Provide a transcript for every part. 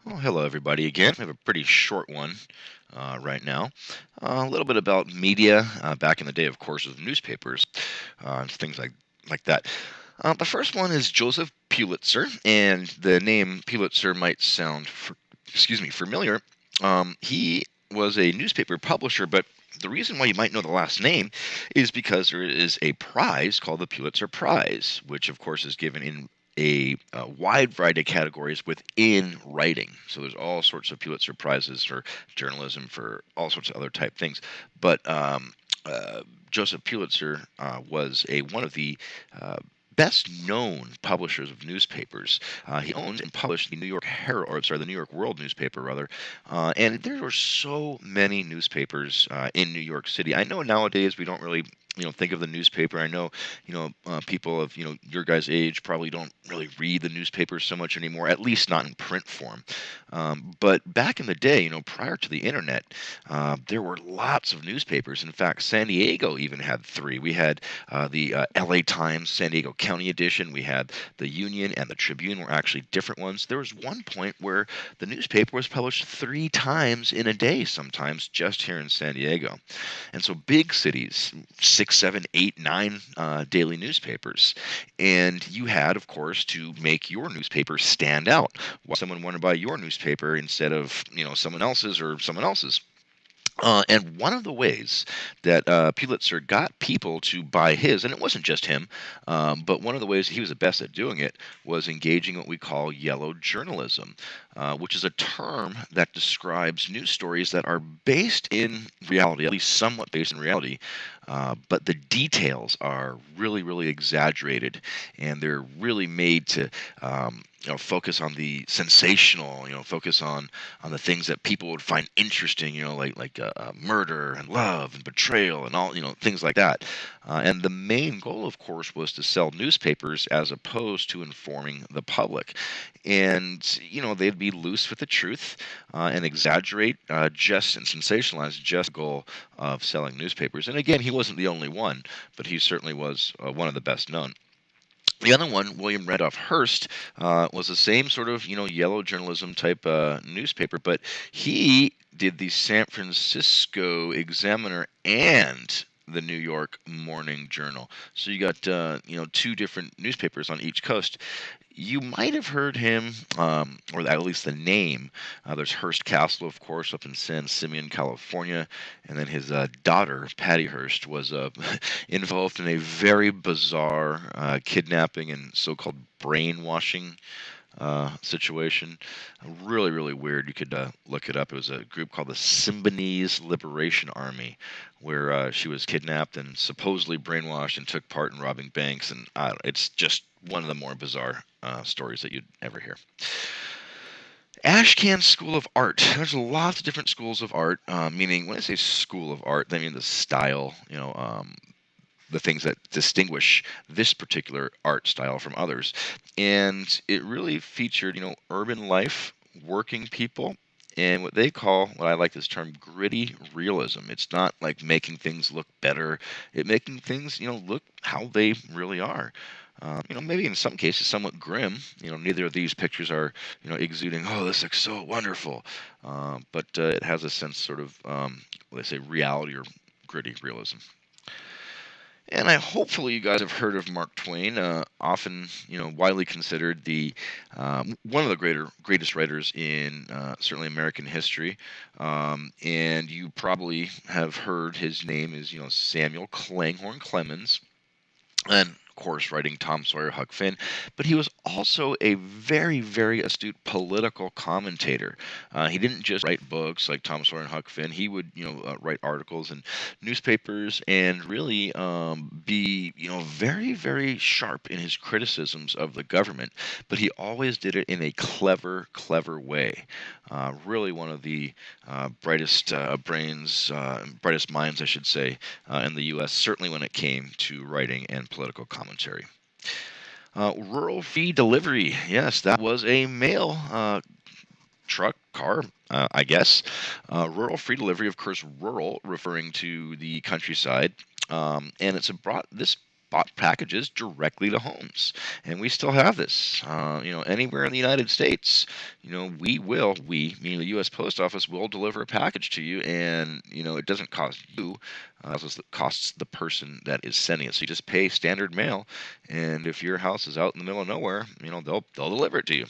Well, hello everybody again. We have a pretty short one right now. A little bit about media. Back in the day, of course, with newspapers and things like that. The first one is Joseph Pulitzer, and the name Pulitzer might sound, familiar. He was a newspaper publisher, but the reason why you might know the last name is because there is a prize called the Pulitzer Prize, which of course is given in a wide variety of categories within writing. So there's all sorts of Pulitzer prizes for journalism, for all sorts of other type things. But Joseph Pulitzer was a one of the best known publishers of newspapers. He owned and published the New York Herald, or sorry, the New York World newspaper rather. And there were so many newspapers in New York City. I know nowadays we don't really think of the newspaper. I know people of your guys' age probably don't really read the newspapers so much anymore, at least not in print form. But back in the day, prior to the internet, there were lots of newspapers. In fact, San Diego even had three. We had the LA Times San Diego County edition. We had the Union and the Tribune were actually different ones. There was one point where the newspaper was published three times in a day, sometimes just here in San Diego. And so big cities, six, seven, eight, nine daily newspapers. And you had, of course, to make your newspaper stand out. Why someone wanted to buy your newspaper instead of, someone else's or someone else's. And one of the ways that Pulitzer got people to buy his, and it wasn't just him, but one of the ways he was the best at doing it was engaging what we call yellow journalism, which is a term that describes news stories that are based in reality, at least somewhat based in reality, but the details are really, really exaggerated, and they're really made to focus on the sensational, focus on the things that people would find interesting, like murder and love and betrayal and all, things like that. And the main goal, of course, was to sell newspapers as opposed to informing the public. And they'd be loose with the truth and exaggerate just and sensationalize just the goal of selling newspapers. And again, he wasn't the only one, but he certainly was one of the best known. The other one, William Randolph Hearst, was the same sort of yellow journalism type newspaper, but he did the San Francisco Examiner and the New York Morning Journal. So you got two different newspapers on each coast. You might have heard him, or at least the name. There's Hearst Castle, of course, up in San Simeon, California, and then his daughter, Patty Hearst, was involved in a very bizarre kidnapping and so-called brainwashing situation. Really, really weird. You could look it up. It was a group called the Symbionese Liberation Army, where she was kidnapped and supposedly brainwashed and took part in robbing banks. And it's just one of the more bizarre stories that you'd ever hear. Ashcan School of Art. There's lots of different schools of art. Meaning, when I say school of art, I mean the style. The things that distinguish this particular art style from others. And it really featured, urban life, working people, and what they call, what I like this term, gritty realism. It's not like making things look better, it making things, look how they really are. Maybe in some cases somewhat grim. Neither of these pictures are, exuding, oh, this looks so wonderful. But it has a sense, sort of, what they say, reality or gritty realism. And hopefully you guys have heard of Mark Twain, often widely considered the one of the greatest writers in certainly American history. And you probably have heard his name is Samuel Clanghorne Clemens, and of course writing Tom Sawyer, Huck Finn, but he was also a very, very astute political commentator. He didn't just write books like Tom Sawyer and Huck Finn. He would write articles in newspapers and really be very, very sharp in his criticisms of the government, but he always did it in a clever, clever way. Really one of the brightest brains, brightest minds, I should say, in the U.S., certainly when it came to writing and political commentary. Rural fee delivery. Yes, that was a mail truck, car, I guess. Rural free delivery, of course, rural referring to the countryside. And it's brought this bought packages directly to homes. And we still have this. Anywhere in the United States, we, meaning the U.S. Post Office, will deliver a package to you, and it doesn't cost you. It costs the person that is sending it. So you just pay standard mail, and if your house is out in the middle of nowhere, they'll deliver it to you.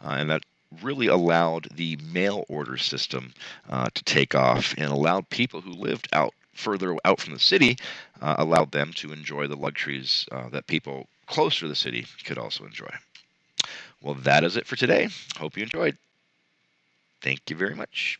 And that really allowed the mail order system to take off, and allowed people who lived out further out from the city, allowed them to enjoy the luxuries that people closer to the city could also enjoy. Well, that is it for today. Hope you enjoyed. Thank you very much.